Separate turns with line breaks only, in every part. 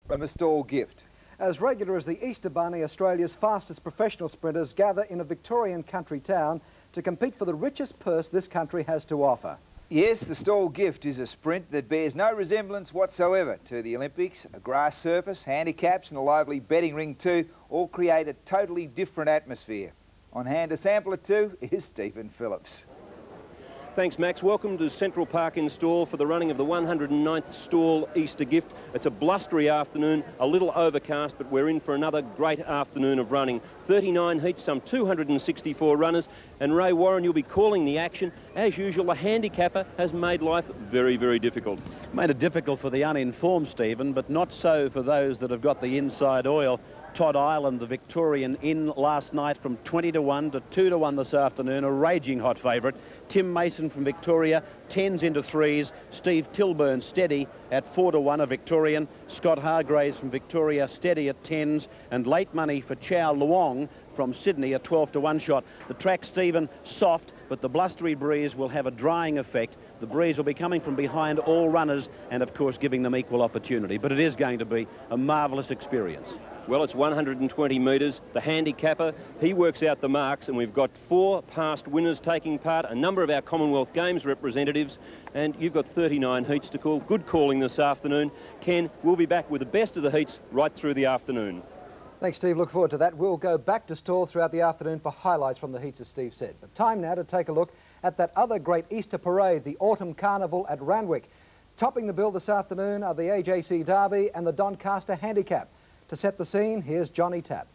from the stall gift.
As regular as the Easter Bunny, Australia's fastest professional sprinters gather in a Victorian country town to compete for the richest purse this country has to offer.
Yes, the stall gift is a sprint that bears no resemblance whatsoever to the Olympics. A grass surface, handicaps and a lively betting ring too all create a totally different atmosphere. On hand to sample it too is Stephen Phillips.
Thanks, Max. Welcome to Central Park in Stall for the running of the 109th Stall Easter Gift. It's a blustery afternoon, a little overcast, but we're in for another great afternoon of running. 39 heats, some 264 runners, and Ray Warren, you'll be calling the action. As usual, the handicapper has made life very, very difficult.
Made it difficult for the uninformed, Stephen, but not so for those that have got the inside oil. Todd Ireland, the Victorian, in last night from 20 to 1 to 2 to 1 this afternoon, a raging hot favourite. Tim Mason from Victoria, 10s into 3s. Steve Tilburn steady at 4 to 1, a Victorian. Scott Hargraves from Victoria steady at 10s, and late money for Chow Luong from Sydney, a 12 to 1 shot. The track, Stephen, soft, but the blustery breeze will have a drying effect. The breeze will be coming from behind all runners and, of course, giving them equal opportunity. But it is going to be a marvellous experience.
Well, it's 120 metres. The handicapper, he works out the marks, and we've got 4 past winners taking part, a number of our Commonwealth Games representatives, and you've got 39 heats to call. Good calling this afternoon. Ken, we'll be back with the best of the heats right through the afternoon.
Thanks, Steve. Look forward to that. We'll go back to Stall throughout the afternoon for highlights from the heats, as Steve said. But time now to take a look at that other great Easter parade, the Autumn Carnival at Randwick. Topping the bill this afternoon are the AJC Derby and the Doncaster Handicap. To set the scene, here's Johnny Tapp.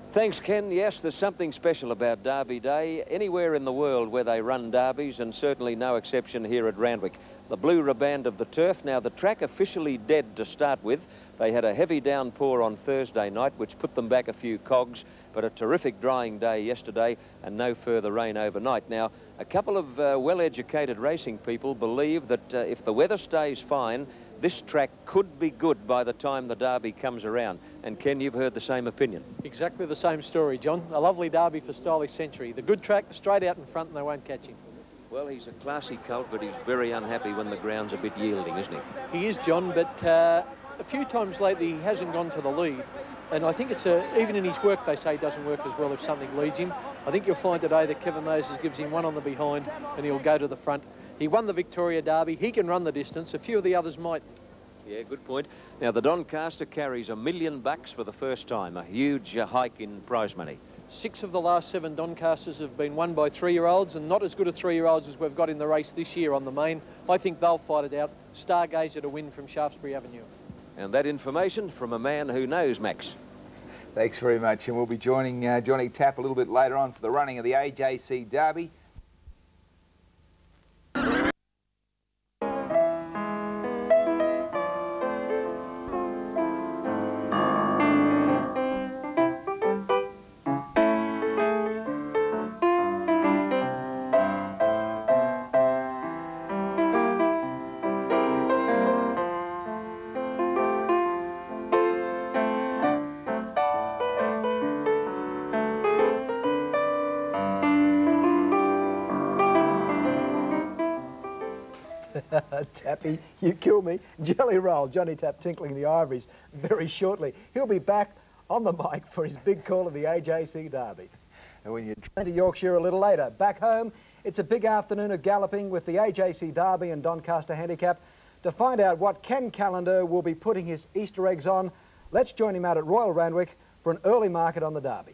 Thanks, Ken. Yes, there's something special about Derby Day. Anywhere in the world where they run derbies, and certainly no exception here at Randwick. The blue riband of the turf. Now, the track officially dead to start with. They had a heavy downpour on Thursday night, which put them back a few cogs, but a terrific drying day yesterday and no further rain overnight. Now, a couple of well-educated racing people believe that if the weather stays fine, this track could be good by the time the Derby comes around. And Ken, you've heard the same opinion.
Exactly the same story, John. A lovely Derby for Stylish Century. The good track, straight out in front, and they won't catch him.
Well, he's a classy colt, but he's very unhappy when the ground's a bit yielding, isn't he?
He is, John, but a few times lately he hasn't gone to the lead. And I think it's even in his work, they say, doesn't work as well if something leads him. I think you'll find today that Kevin Moses gives him one on the behind and he'll go to the front. He won the Victoria Derby. He can run the distance. A few of the others might.
Yeah, good point. Now, the Doncaster carries $1 million for the first time, a huge hike in prize money.
6 of the last 7 Doncasters have been won by 3-year-olds, and not as good a 3-year-olds as we've got in the race this year on the main. I think they'll fight it out. Stargazer to win from Shaftesbury Avenue.
And that information from a man who knows, Max.
Thanks very much, and we'll be joining Johnny Tapp a little bit later on for the running of the AJC Derby.
Tappy, you kill me. Jelly roll, Johnny Tapp tinkling the ivories very shortly. He'll be back on the mic for his big call of the AJC Derby. And when you train to Yorkshire a little later, back home, it's a big afternoon of galloping with the AJC Derby and Doncaster Handicap. To find out what Ken Callender will be putting his Easter eggs on, let's join him out at Royal Randwick for an early market on the Derby.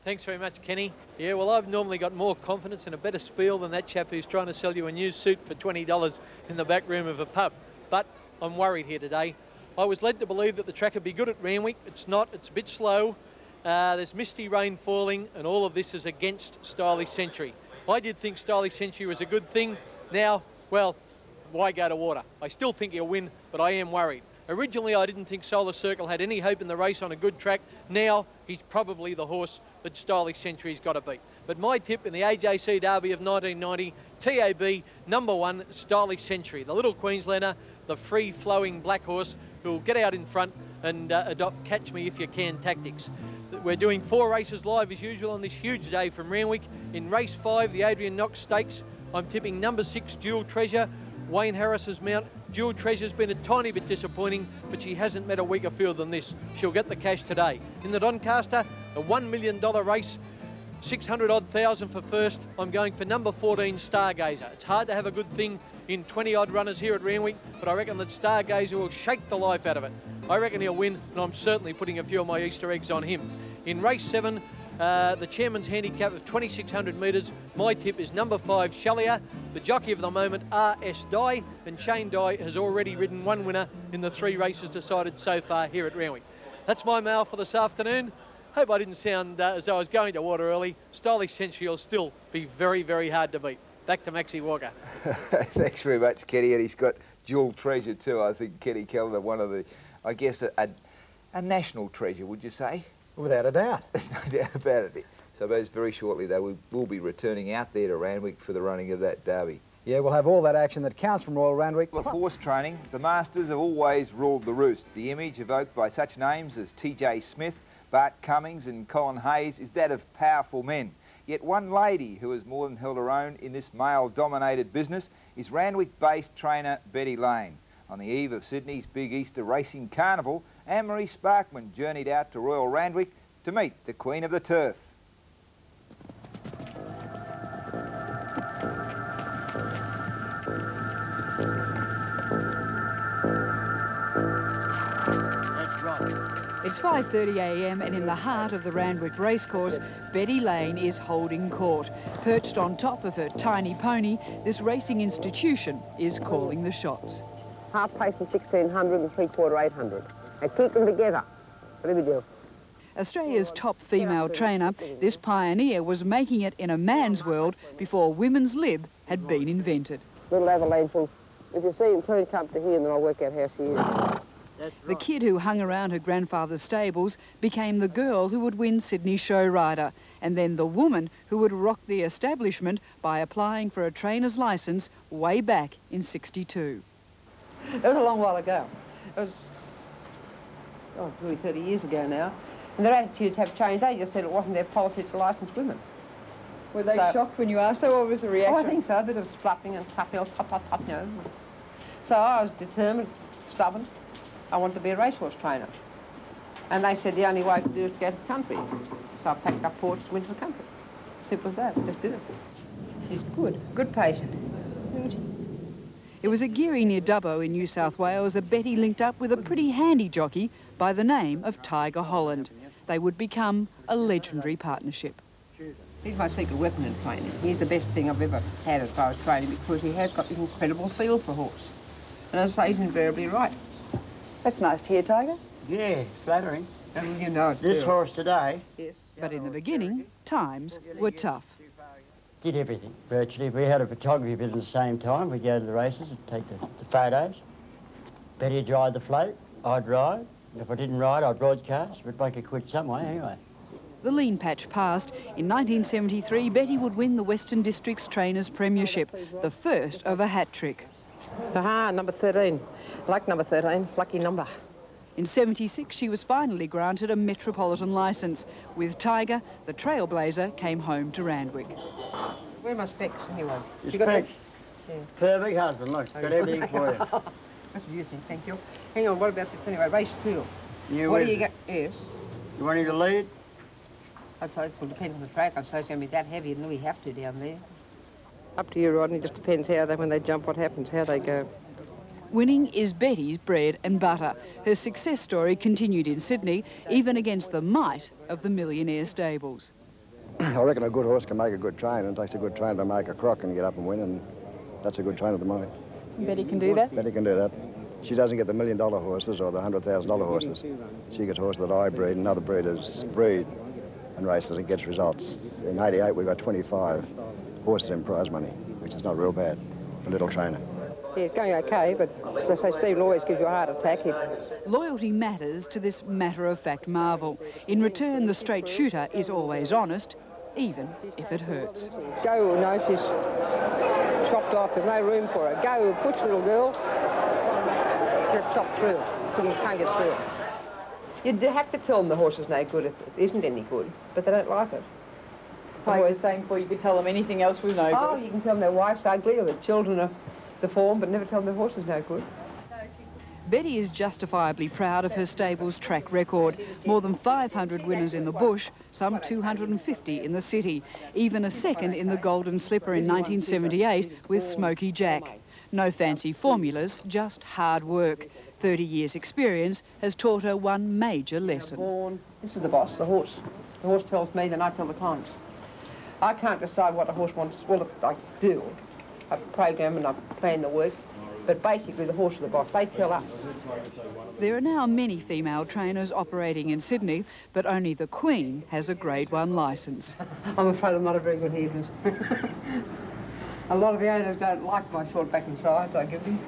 Thanks very much, Kenny. Yeah, well, I've normally got more confidence and a better spiel than that chap who's trying to sell you a new suit for $20 in the back room of a pub. But I'm worried here today. I was led to believe that the track would be good at Randwick. It's not. It's a bit slow. There's misty rain falling, and all of this is against Stylish Century. I did think Stylish Century was a good thing. Now, well, why go to water? I still think he'll win, but I am worried. Originally, I didn't think Solar Circle had any hope in the race on a good track. Now, he's probably the horse that Stylish Century's got to beat. But my tip in the AJC Derby of 1990, TAB, #1, Stylish Century. The little Queenslander, the free-flowing black horse who'll get out in front and adopt catch me if you can tactics. We're doing 4 races live as usual on this huge day from Randwick. In race 5, the Adrian Knox Stakes, I'm tipping #6, Dual Treasure, Wayne Harris's mount, Jewel Treasure's been a tiny bit disappointing, but she hasn't met a weaker field than this. She'll get the cash today. In the Doncaster, a $1 million race, 600-odd thousand for first. I'm going for number 14, Stargazer. It's hard to have a good thing in 20-odd runners here at Randwick, but I reckon that Stargazer will shake the life out of it. I reckon he'll win, and I'm certainly putting a few of my Easter eggs on him. In race 7, the chairman's handicap of 2,600 metres, my tip is number 5, Shallier. The jockey of the moment, R.S. Dye, and Shane Dye has already ridden one winner in the 3 races decided so far here at Randwick. That's my mail for this afternoon. Hope I didn't sound as though I was going to water early. Stylish Sensual will still be very, very hard to beat. Back to Maxie Walker.
Thanks very much, Kenny. And he's got Jewel Treasure too. I think Kenny Kellner, one of the, I guess, a national treasure, would you say?
Without a doubt.
There's no doubt about it. So very shortly, though, we'll be returning out there to Randwick for the running of that derby.
Yeah, we'll have all that action that counts from Royal Randwick.
For horse training, the Masters have always ruled the roost. The image evoked by such names as T.J. Smith, Bart Cummings and Colin Hayes is that of powerful men. Yet one lady who has more than held her own in this male-dominated business is Randwick-based trainer Betty Lane. On the eve of Sydney's big Easter racing carnival, Anne-Marie Sparkman journeyed out to Royal Randwick to meet the Queen of the Turf.
It's 5:30 a.m. and in the heart of the Randwick racecourse, Betty Lane is holding court. Perched on top of her tiny pony, this racing institution is calling the shots.
Half pace in 1600 and 3/4 800. And keep them together. Whatever you do.
Australia's top female trainer, this pioneer was making it in a man's world before women's lib had been invented.
Little Avalanche will, if you see him, turn come to here and then I'll work out how she is.
The kid who hung around her grandfather's stables became the girl who would win Sydney Show Rider, and then the woman who would rock the establishment by applying for a trainer's licence way back in '62.
It was a long while ago. It was, really 30 years ago now. And their attitudes have changed. They just said it wasn't their policy to licence women.
Were they shocked when you asked her? What was the reaction?
Oh, I think so. A bit of spluttering and tapping, tut, you know. So I was determined, stubborn. I wanted to be a racehorse trainer. And they said the only way I could do it is to go to the country. So I packed up ports and went to the country. Simple as that. Just did it. She's good patient.
It was at Geary near Dubbo in New South Wales that Betty linked up with a pretty handy jockey by the name of Tiger Holland. They would become a legendary partnership.
He's my secret weapon in training. He's the best thing I've ever had as far as training because he has got this incredible feel for horse. And as I say, he's invariably right.
That's nice to hear, Tiger.
Yeah, flattering.
And you know it.
This horse today.
Yes.
But in the beginning, times were tough.
Did everything, virtually. We had a photography bit at the same time. We'd go to the races and take the photos. Betty'd ride the float, I'd ride. If I didn't ride, I'd broadcast. We'd make a quid some way anyway.
The lean patch passed. In 1973, Betty would win the Western District's Trainers' Premiership, the first of a hat trick.
Aha, number 13. Like number 13, lucky number.
In '76, she was finally granted a metropolitan licence. With Tiger, the trailblazer came home to Randwick.
Where are my specs, anyway?
The specs?
Yeah.
Perfect husband, look, got everything for you.
That's what you think, thank you. Hang on, what about this anyway? Race 2.
What
do you got? Yes.
You want him to lead?
I'd say it depends on the track. I'd say it's going to be that heavy, and we have to down there. Up to you, Rodney. It just depends how they, when they jump, what happens, how they go.
Winning is Betty's bread and butter. Her success story continued in Sydney, even against the might of the millionaire stables.
I reckon a good horse can make a good trainer, and it takes a good trainer to make a crock and get up and win, and that's a good trainer to make.
Betty can do that?
Betty can do that. She doesn't get the $1 million horses or the $100,000 horses. She gets horses that I breed and other breeders breed and races and gets results. In '88, we got 25 horses in prize money, which is not real bad for a little trainer.
Yeah, it's going okay, but as I say, Stephen always gives you a heart attack.
Loyalty matters to this matter-of-fact marvel. In return, the straight shooter is always honest, even if it hurts.
Go, no, she's chopped off. There's no room for her. Go, push, little girl. Get chopped through. Can't get through. You have to tell them the horse is no good if it isn't any good, but they don't like it.
Tiger was saying before you could tell them anything else was no good.
Oh, you can tell them their wife's ugly or their children are deformed, but never tell them their horse is no good.
Betty is justifiably proud of her stable's track record. More than 500 winners in the bush, some 250 in the city. Even a second in the Golden Slipper in 1978 with Smoky Jack. No fancy formulas, just hard work. 30 years' experience has taught her one major lesson.
This is the boss, the horse. The horse tells me, then I tell the clients. I can't decide what the horse wants. Well, I do. I program and I plan the work. But basically, the horse is the boss. They tell us.
There are now many female trainers operating in Sydney, but only the Queen has a Grade 1 licence.
I'm afraid I'm not a very good headmistress. A lot of the owners don't like my short back and sides I give them.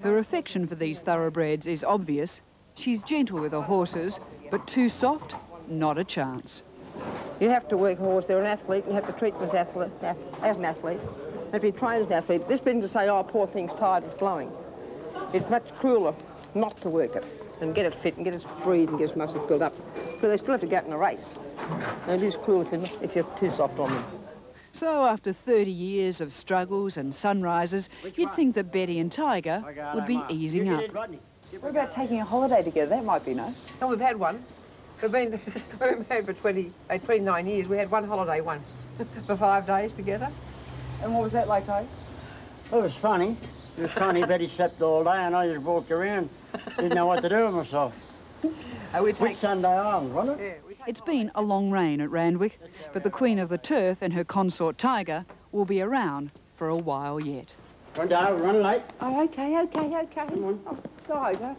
Her affection for these thoroughbreds is obvious. She's gentle with her horses, but too soft, not a chance.
You have to work a horse. They're an athlete, and you have to treat them as an athlete. And if you train as an athlete, this isn't to say, oh, poor thing's tired, it's blowing. It's much crueler not to work it and get it fit and get it breathed and get its muscles built up. Because they still have to go out in a race. And it is cruel if you're too soft on them.
So after 30 years of struggles and sunrises, you'd think that Betty and Tiger would be easing up.
What about taking a holiday together? That might be nice.
Oh, we've had one. We've been married for 29 years. We had one holiday once for 5 days together.
And what was that like, Tiger?
Well, it was funny. It was funny. Betty slept all day and I just walked around. Didn't know what to do with myself. With Sunday Island, wasn't it?
Yeah,
it's been a long reign at Randwick, but the Queen of the Turf and her consort Tiger will be around for a while yet.
Run down, run late.
Oh, okay. Come on. Oh, Tiger.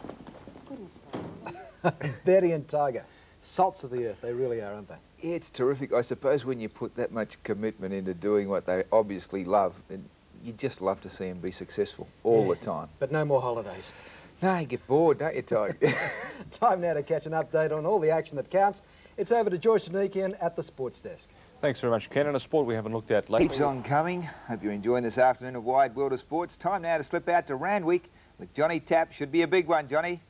Betty and Tiger, salts of the earth, they really are, aren't they?
Yeah, it's terrific. I suppose when you put that much commitment into doing what they obviously love, you just love to see them be successful all the time.
But no more holidays.
No, you get bored, don't you, Tiger?
Time now to catch an update on all the action that counts. It's over to George Sanikian at the sports desk.
Thanks very much, Ken. And a sport we haven't looked at lately.
Keeps on coming. Hope you're enjoying this afternoon of Wide World of Sports. Time now to slip out to Randwick with Johnny Tapp. Should be a big one, Johnny.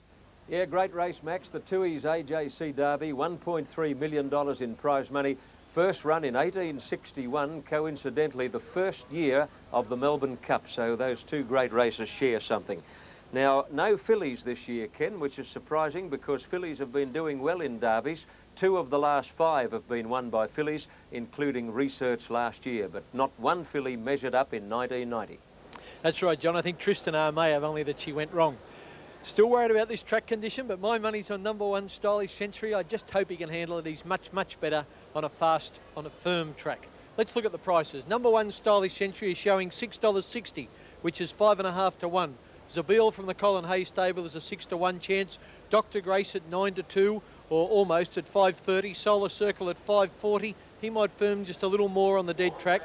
Yeah, great race, Max. The Tui's AJC Derby, $1.3 million in prize money. First run in 1861, coincidentally the first year of the Melbourne Cup. So those two great races share something. Now, no fillies this year, Ken, which is surprising because fillies have been doing well in derbies. 2 of the last 5 have been won by fillies, including Research last year, but not one filly measured up in 1990.
That's right, John. I think Tristan R may have, only that she went wrong. Still worried about this track condition, but my money's on #1 Stylish Century. I just hope he can handle it. He's much, much better on a firm track. Let's look at the prices. #1 Stylish Century is showing $6.60, which is 5.5 to 1. Zabeel from the Colin Hay stable is a 6 to 1 chance. Dr. Grace at 9 to 2, or almost at 5.30. Solar Circle at 5.40. He might firm just a little more on the dead track.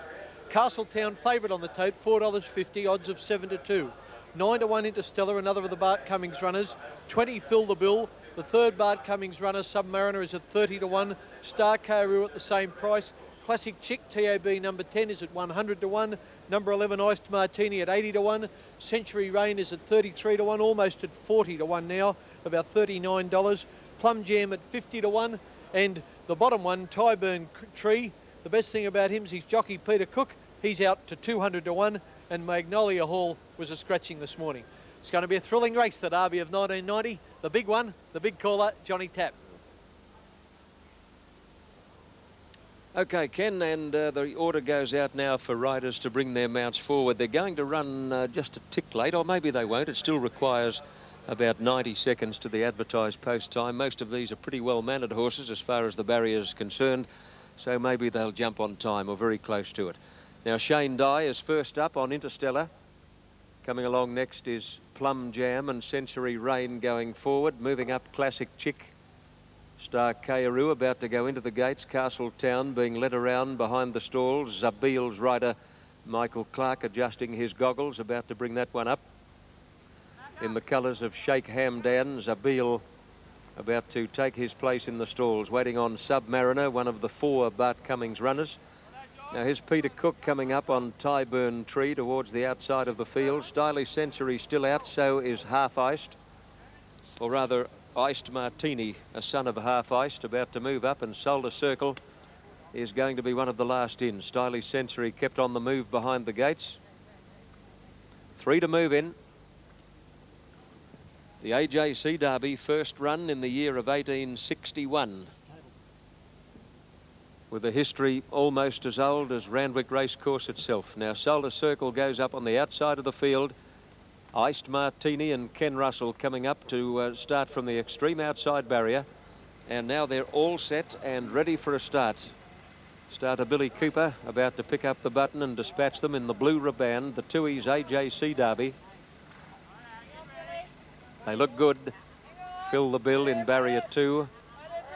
Castletown favourite on the tote, $4.50, odds of 7 to 2. 9 to 1 Interstellar, another of the Bart Cummings runners. 20 Fill the Bill. The third Bart Cummings runner, Submariner, is at 30 to 1. Star Karoo at the same price. Classic Chick, TAB number 10, is at 100 to 1. Number 11, Iced Martini at 80 to 1. Century Rain is at 33 to 1, almost at 40 to 1 now, about $39. Plum Jam at 50 to 1. And the bottom one, Tyburn Tree, the best thing about him is his jockey Peter Cook. He's out to 200 to 1. And Magnolia Hall was a scratching this morning. It's going to be a thrilling race, the Derby of 1990. The big one, the big caller, Johnny Tapp.
OK, Ken, and the order goes out now for riders to bring their mounts forward. They're going to run just a tick late, or maybe they won't. It still requires about 90 seconds to the advertised post time. Most of these are pretty well-mannered horses as far as the barrier is concerned, so maybe they'll jump on time or very close to it. Now, Shane Dye is first up on Interstellar. Coming along next is Plum Jam and Sensory Rain going forward. Moving up, Classic Chick. Star Karoo about to go into the gates. Castletown being led around behind the stalls. Zabeel's rider, Michael Clark, adjusting his goggles, about to bring that one up. In the colours of Sheikh Hamdan, Zabeel about to take his place in the stalls, waiting on Submariner, one of the 4 Bart Cummings runners. Now here's Peter Cook coming up on Tyburn Tree towards the outside of the field. Stylish Sensory still out, so is Half Iced, or rather Iced Martini, a son of Half Iced, about to move up, and Solar Circle is going to be one of the last in. Stylish Sensory kept on the move behind the gates. 3 to move in. The AJC Derby, first run in the year of 1861. With a history almost as old as Randwick Racecourse itself. Now Solar Circle goes up on the outside of the field. Iced Martini and Ken Russell coming up to start from the extreme outside barrier. And now they're all set and ready for a start. Starter Billy Cooper about to pick up the button and dispatch them in the blue riband, the Tui's AJC Derby. They look good. Fill the bill in barrier 2.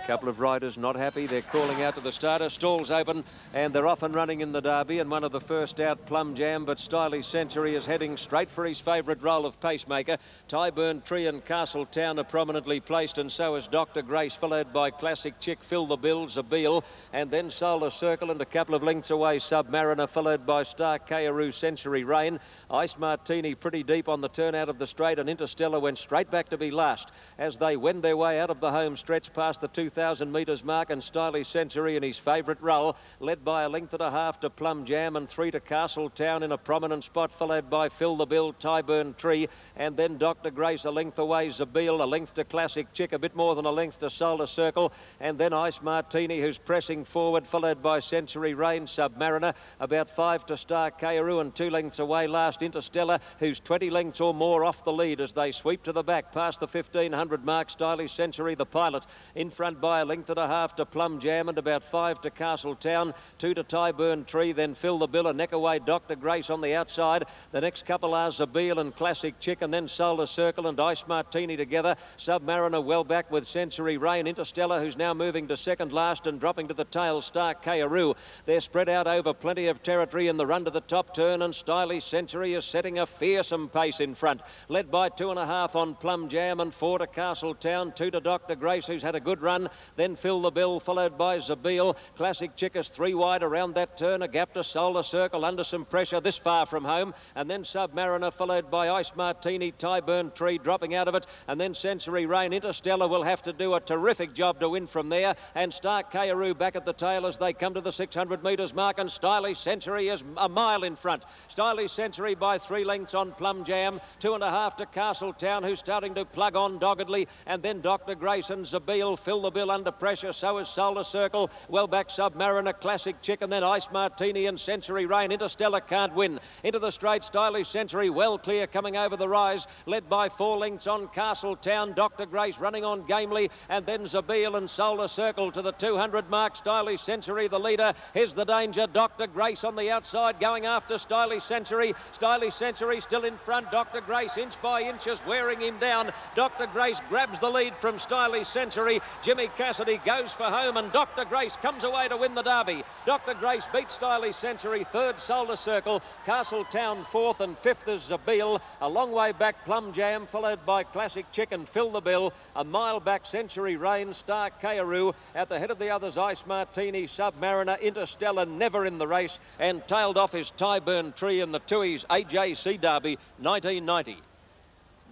Couple of riders not happy. They're calling out to the starter. Stalls open and they're off and running in the Derby, and one of the first out, Plum Jam, but Stylish Century is heading straight for his favourite role of pacemaker. Tyburn Tree and Castletown are prominently placed, and so is Dr. Grace, followed by Classic Chick, Fill the Bill, Zabeel, and then Solar Circle, and a couple of lengths away Submariner, followed by Star Kayaru, Century Rain. Ice Martini pretty deep on the turn out of the straight, and Interstellar went straight back to be last as they wend their way out of the home stretch past the 2,000 metres mark, and Stylish Century in his favourite role, led by a length and a half to Plum Jam and 3 to Castletown in a prominent spot, followed by Fill the Bill, Tyburn Tree, and then Dr. Grace a length away, Zabeel, a length to Classic Chick, a bit more than a length to Solar Circle, and then Ice Martini, who's pressing forward, followed by Century Rain, Submariner, about 5 to Star Kayaru, and 2 lengths away last Interstellar, who's 20 lengths or more off the lead as they sweep to the back past the 1,500 mark. Stylish Century, the pilot, in front by a length and a half to Plum Jam and about 5 to Castletown, 2 to Tyburn Tree, then Fill the Bill, a neck away Dr. Grace on the outside. The next couple are Zabeel and Classic Chick, and then Solar Circle and Ice Martini together. Submariner well back with Century Rain. Interstellar, who's now moving to second last and dropping to the tail, Star Kayaru. They're spread out over plenty of territory in the run to the top turn, and Stylish Century is setting a fearsome pace in front, led by 2.5 on Plum Jam and 4 to Castletown, 2 to Dr. Grace, who's had a good run, then Fill the Bill, followed by Zabeel. Classic Chick is 3 wide around that turn, a gap to Solar Circle under some pressure this far from home, and then Submariner, followed by Ice Martini, Tyburn Tree dropping out of it, and then Century Rain. Interstellar will have to do a terrific job to win from there, and Star Kayaru back at the tail as they come to the 600 metres mark, and Stylish Century is a mile in front. Stylish Century by 3 lengths on Plum Jam, 2.5 to Castletown, who's starting to plug on doggedly, and then Dr. Grace and Zabeel. Fill the Bill under pressure, so is Solar Circle. Well back Submariner, Classic Chick, and then Ice Martini and Century Rain. Interstellar can't win. Into the straight, Stylish Century well clear coming over the rise, led by 4 lengths on Castletown. Dr. Grace running on gamely, and then Zabeel and Solar Circle to the 200 mark. Stylish Century the leader. Here's the danger. Dr. Grace on the outside going after Stylish Century. Stylish Century still in front. Dr. Grace inch by inch is wearing him down. Dr. Grace grabs the lead from Stylish Century. Jimmy Cassidy goes for home, and Dr. Grace comes away to win the Derby. Dr. Grace beats Stylish Century, 3rd Solar Circle, Castletown 4th, and 5th is Zabeel. A long way back Plum Jam, followed by Classic Chick and Fill the Bill. A mile back Century Rain, Star Kayaru. At the head of the others, Ice Martini, Submariner, Interstellar never in the race, and tailed off is Tyburn Tree in the Tui's AJC Derby 1990.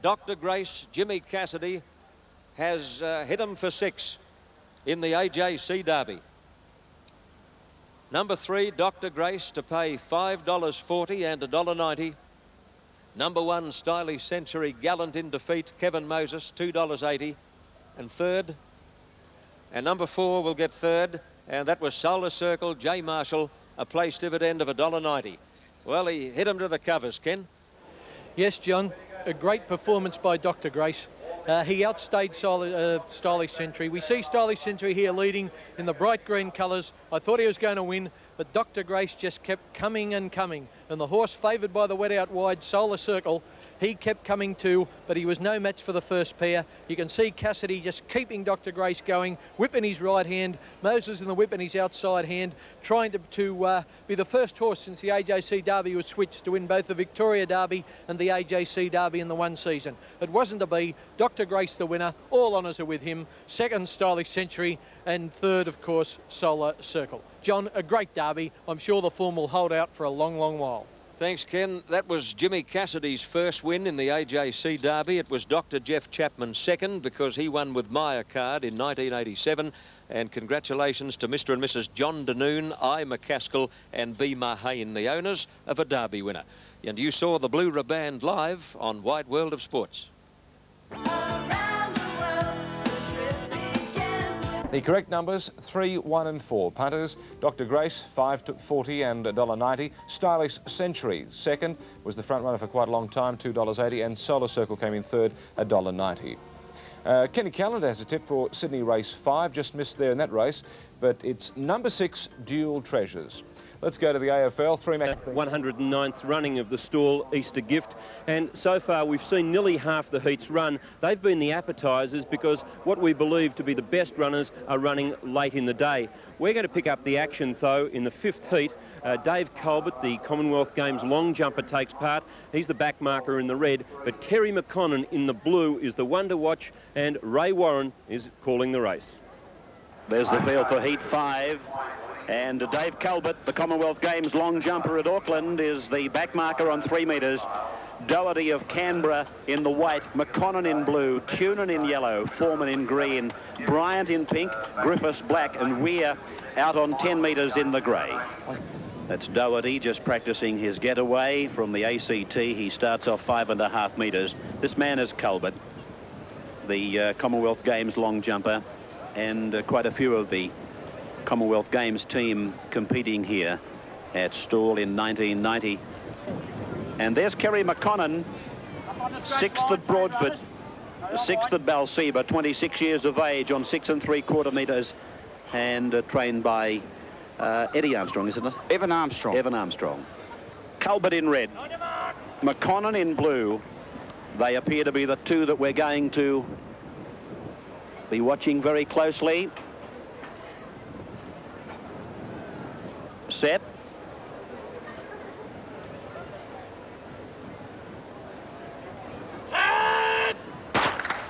Dr. Grace, Jimmy Cassidy, has hit him for 6 in the AJC Derby. Number 3, Dr. Grace, to pay $5.40 and $1.90. Number 1, Stylish Century, Gallant in defeat, Kevin Moses, $2.80. And 3rd, and number 4 will get 3rd, and that was Solar Circle, J. Marshall, a place dividend of $1.90. Well, he hit him to the covers, Ken.
Yes, John, a great performance by Dr. Grace. He outstayed Stylish Century. We see Stylish Century here leading in the bright green colours. I thought he was going to win, but Dr. Grace just kept coming and coming. And the horse favoured by the wet out wide, Solar Circle, he kept coming too, but he was no match for the first pair. You can see Cassidy just keeping Dr. Grace going, whip in his right hand, Moses in the whip in his outside hand, trying to be the first horse since the AJC Derby was switched to win both the Victoria Derby and the AJC Derby in the one season. It wasn't to be. Dr. Grace the winner, all honours are with him. 2nd, Stylish Century, and 3rd, of course, Solar Circle. John, a great derby. I'm sure the form will hold out for a long, long while.
Thanks, Ken. That was Jimmy Cassidy's first win in the AJC Derby. It was Dr. Jeff Chapman's 2nd because he won with Maya Card in 1987. And congratulations to Mr. and Mrs. John Danoon, I. McCaskill and B. Mahane, the owners of a Derby winner. And you saw the Blue Riband live on Wide World of Sports.
The correct numbers, 3, 1 and 4. Punters, Dr. Grace, $5.40 and $1.90. Stylish Century, second, was the front runner for quite a long time, $2.80. And Solar Circle came in third, $1.90. Kenny Calendar has a tip for Sydney Race 5, just missed there in that race, but it's number 6, Dual Treasures. Let's go to the AFL.
109th running of the stall Easter Gift, and so far we've seen nearly half the heats run. They've been the appetisers because what we believe to be the best runners are running late in the day. We're going to pick up the action though in the 5th heat. Dave Colbert, the Commonwealth Games long jumper, takes part. He's the back marker in the red, but Kerry McConnon in the blue is the one to watch, and Ray Warren is calling the race.
There's the field for heat 5. And Dave Colbert, the Commonwealth Games long jumper at Auckland, is the back marker on 3 metres. Doherty of Canberra in the white, McConnon in blue, Tunin in yellow, Foreman in green, Bryant in pink, Griffiths black, and Weir out on 10 metres in the grey. That's Doherty just practising his getaway from the ACT. He starts off 5.5 metres. This man is Colbert, the Commonwealth Games long jumper, and quite a few of the Commonwealth Games team competing here at Stawell in 1990. And there's Kerry McConnon, 6th at Broadford, 6th at Balseba, 26 years of age on 6 3/4 metres, and trained by Eddie Armstrong, isn't it?
Evan Armstrong.
Evan Armstrong. Colbert in red, McConnon in blue. They appear to be the two that we're going to be watching very closely. Set.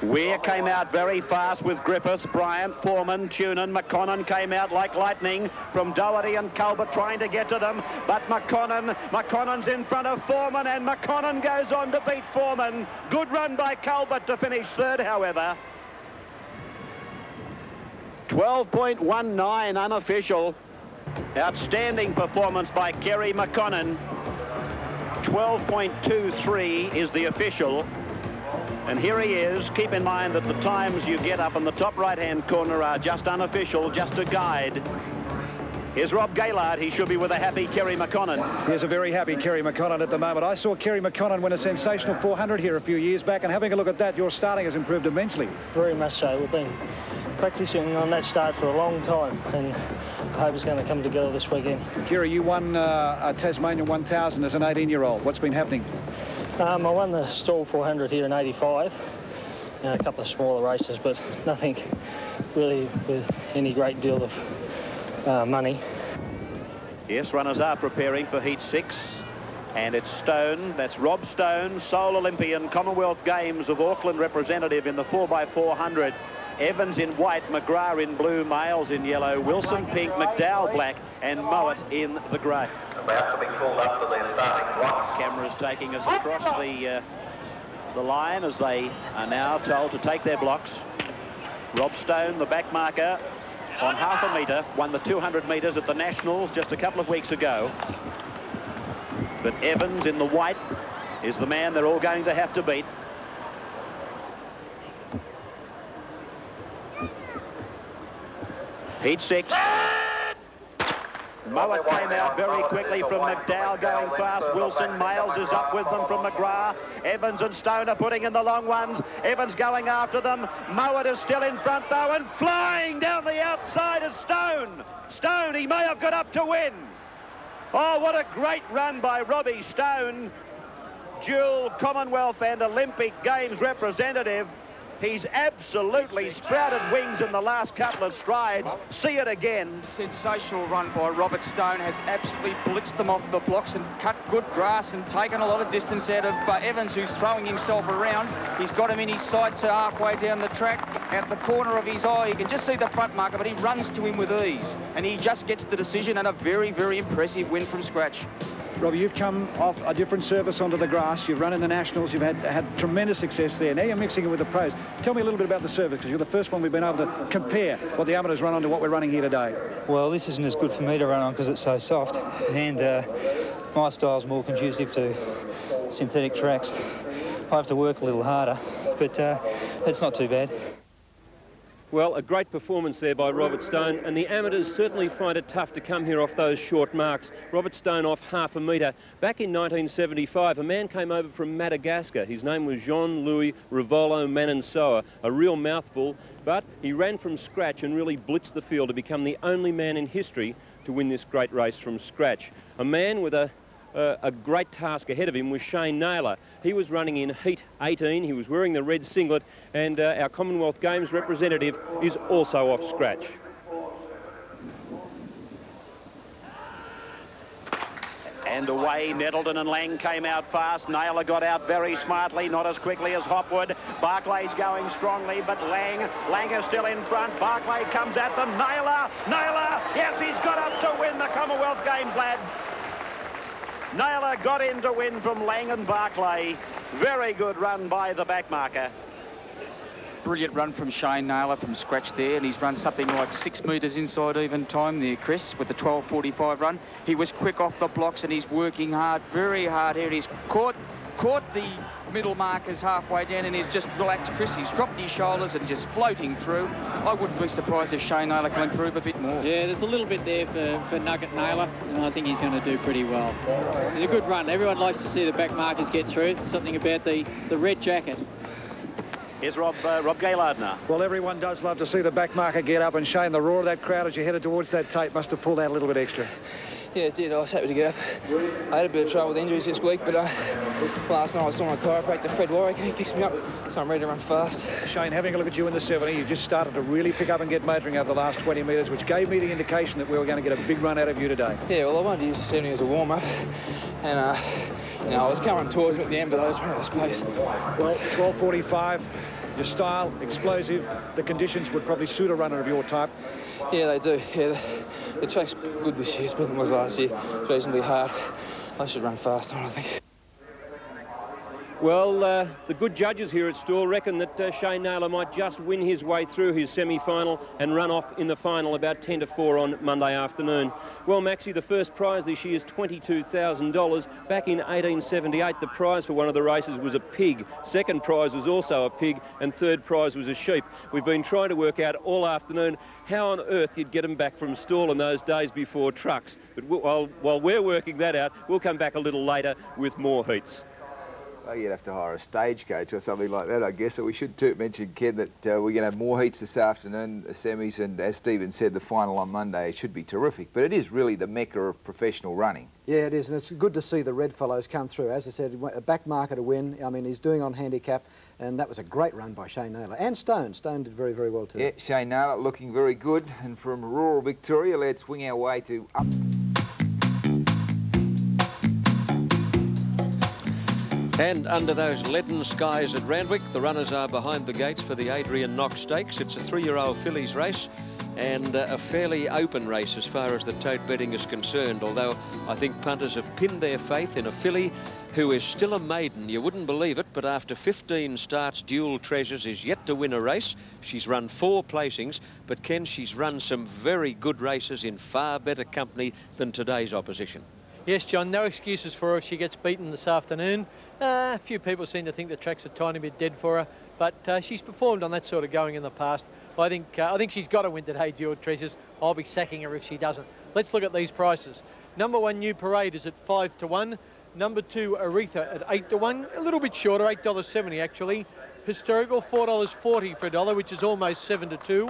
Weir came out very fast with Griffiths, Bryant, Foreman, Tunin. McConnon came out like lightning from Doherty and Colbert trying to get to them, but McConnon's in front of Foreman, and McConnon goes on to beat Foreman. Good run by Colbert to finish third, however. 12.19 unofficial. Outstanding performance by Kerry McConnon. 12.23 is the official. And here he is. Keep in mind that the times you get up in the top right-hand corner are just unofficial, just a guide. Here's Rob Gaylard. He should be with a happy Kerry McConnon.
Here's a very happy Kerry McConnon at the moment. I saw Kerry McConnon win a sensational 400 here a few years back, and having a look at that, your starting has improved immensely.
Very much so. We've been practicing on that start for a long time, and I hope it's going to come together this weekend.
Kerry, you won a Tasmanian 1000 as an 18-year-old. What's been happening?
I won the Stawell 400 here in '85, and a couple of smaller races, but nothing really with any great deal of money.
Yes, runners are preparing for heat 6, and it's Stone. That's Rob Stone, Seoul Olympian, Commonwealth Games of Auckland representative in the 4x400. Evans in white, McGrath in blue, Miles in yellow, Wilson pink, McDowell black, and Mowat in the grey.
About to be called up for their starting blocks.
Cameras taking us across the line as they are now told to take their blocks. Rob Stone, the back marker, on half a metre, won the 200 metres at the Nationals just a couple of weeks ago. But Evans in the white is the man they're all going to have to beat. Heat 6. Mowat came out very quickly from McDowell, going fast. Wilson, Miles is up with them from McGrath. Evans and Stone are putting in the long ones. Evans going after them. Mowat is still in front though, and flying down the outside is Stone. Stone, he may have got up to win. Oh, what a great run by Robbie Stone. Dual Commonwealth and Olympic Games representative. He's absolutely sprouted wings in the last couple of strides. See it again.
Sensational run by Robert Stone, has absolutely blitzed them off the blocks and cut good grass and taken a lot of distance out of Evans, who's throwing himself around. He's got him in his sights halfway down the track. At the corner of his eye, you can just see the front marker, but he runs to him with ease. And he just gets the decision, and a very, very impressive win from scratch.
Robbie, you've come off a different surface onto the grass. You've run in the Nationals. You've had tremendous success there. Now you're mixing it with the pros. Tell me a little bit about the surface, because you're the first one we've been able to compare what the amateurs run on to what we're running here today.
Well, this isn't as good for me to run on because it's so soft, and my style's more conducive to synthetic tracks. I have to work a little harder, but it's not too bad.
Well, a great performance there by Robert Stone, and the amateurs certainly find it tough to come here off those short marks. Robert Stone off half a metre. Back in 1975, a man came over from Madagascar. His name was Jean-Louis Rivolo Manansoa, a real mouthful, but he ran from scratch and really blitzed the field to become the only man in history to win this great race from scratch. A man with a great task ahead of him was Shane Naylor. He was running in heat 18. He was wearing the red singlet, and our Commonwealth Games representative is also off scratch.
And away, Nettleton and Lang came out fast. Naylor got out very smartly, not as quickly as Hopwood. Barclay's going strongly, but Lang is still in front. Barclay comes at them. Naylor, yes, he's got up to win the Commonwealth Games, lad. Naylor got in to win from Lang and Barclay. Very good run by the backmarker.
Brilliant run from Shane Naylor from scratch there, and he's run something like 6 metres inside even time there, Chris, with the 12:45 run. He was quick off the blocks, and he's working hard, very hard here. He's caught the middle markers halfway down, and he's just relaxed, Chris. He's dropped his shoulders and just floating through. I wouldn't be surprised if Shane Naylor can improve a bit more.
Yeah, there's a little bit there for Nugget Naylor, and I think he's going to do pretty well. It's a good run. Everyone likes to see the back markers get through. There's something about the red jacket.
Here's Rob Gaillard now.
Well, everyone does love to see the back marker get up, and Shane, the roar of that crowd as you headed towards that tape must have pulled out a little bit extra.
Yeah, it did. I was happy to get up. I had a bit of trouble with injuries this week, but last night I saw my chiropractor, Fred Warwick, and he fixed me up, so I'm ready to run fast.
Shane, having a look at you in the 70, you just started to really pick up and get motoring over the last 20 metres, which gave me the indication that we were going to get a big run out of you today.
Yeah, well, I wanted to use the 70 as a warm-up, and, you know, I was coming towards him at the end, but I just ran out of space.
Well, 12:45. Your style, explosive, the conditions would probably suit a runner of your type.
Yeah, they do. Yeah, the track's good this year. It's better than it was last year. It's reasonably hard. I should run faster, I think.
Well, the good judges here at Stawell reckon that Shane Naylor might just win his way through his semi-final and run off in the final about 10 to 4 on Monday afternoon. Well, Maxie, the first prize this year is $22,000. Back in 1878, the prize for one of the races was a pig. Second prize was also a pig, and third prize was a sheep. We've been trying to work out all afternoon how on earth you'd get them back from Stawell in those days before trucks. But while we're working that out, we'll come back a little later with more heats.
Well, you'd have to hire a stagecoach or something like that, I guess. So we should mention, Ken, that we're going to have more heats this afternoon, the semis, and as Stephen said, the final on Monday should be terrific. But it is really the mecca of professional running. Yeah, it is, and it's good to see the red fellows come through. As I said, a back marker to win. I mean, he's doing on handicap, and that was a great run by Shane Naylor. And Stone. Stone did very, very well too. Yeah, Shane Naylor looking very good. And from rural Victoria, let's wing our way to up.
And under those leaden skies at Randwick, the runners are behind the gates for the Adrian Knox Stakes. It's a 3-year-old fillies race and a fairly open race as far as the tote betting is concerned, although I think punters have pinned their faith in a filly who is still a maiden. You wouldn't believe it, but after 15 starts, Dual Treasures is yet to win a race. She's run 4 placings, but Ken, she's run some very good races in far better company than today's opposition.
Yes, John, no excuses for her if she gets beaten this afternoon. A few people seem to think the track's a tiny bit dead for her, but she's performed on that sort of going in the past. I think she's got to win today, Dual Treasures. I'll be sacking her if she doesn't. Let's look at these prices. Number 1, New Parade, is at 5 to 1. Number 2, Aretha, at 8 to 1. A little bit shorter, $8.70 actually. Historical, $4.40 for $1, which is almost 7 to 2.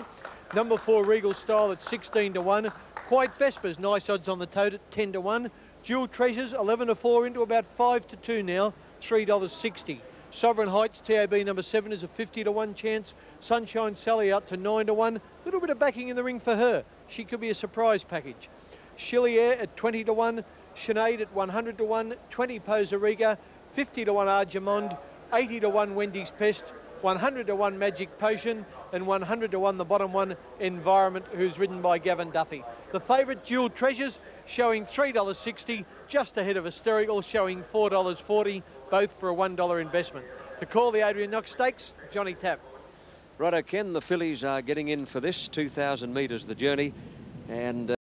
Number 4, Regal Style, at 16 to 1. Quite Vespers, nice odds on the tote at 10 to 1. Dual Treasures, 11 to 4 into about 5 to 2 now, $3.60. Sovereign Heights, TAB number 7, is a 50 to 1 chance. Sunshine Sally out to 9 to 1. A little bit of backing in the ring for her. She could be a surprise package. Chillier at 20 to 1. Sinead at 100 to 1. 20 Poseriga. 50 to 1 Argemond. 80 to 1 Wendy's Pest. 100 to 1 Magic Potion. And 100 to 1 the bottom one, Environment, who's ridden by Gavin Duffy. The favourite, Dual Treasures, showing $3.60, just ahead of Hysterical, showing $4.40, both for a $1 investment. To call the Adrian Knox Stakes, Johnny Tapp.
Righto, Ken, the fillies are getting in for this, 2,000 metres the journey, and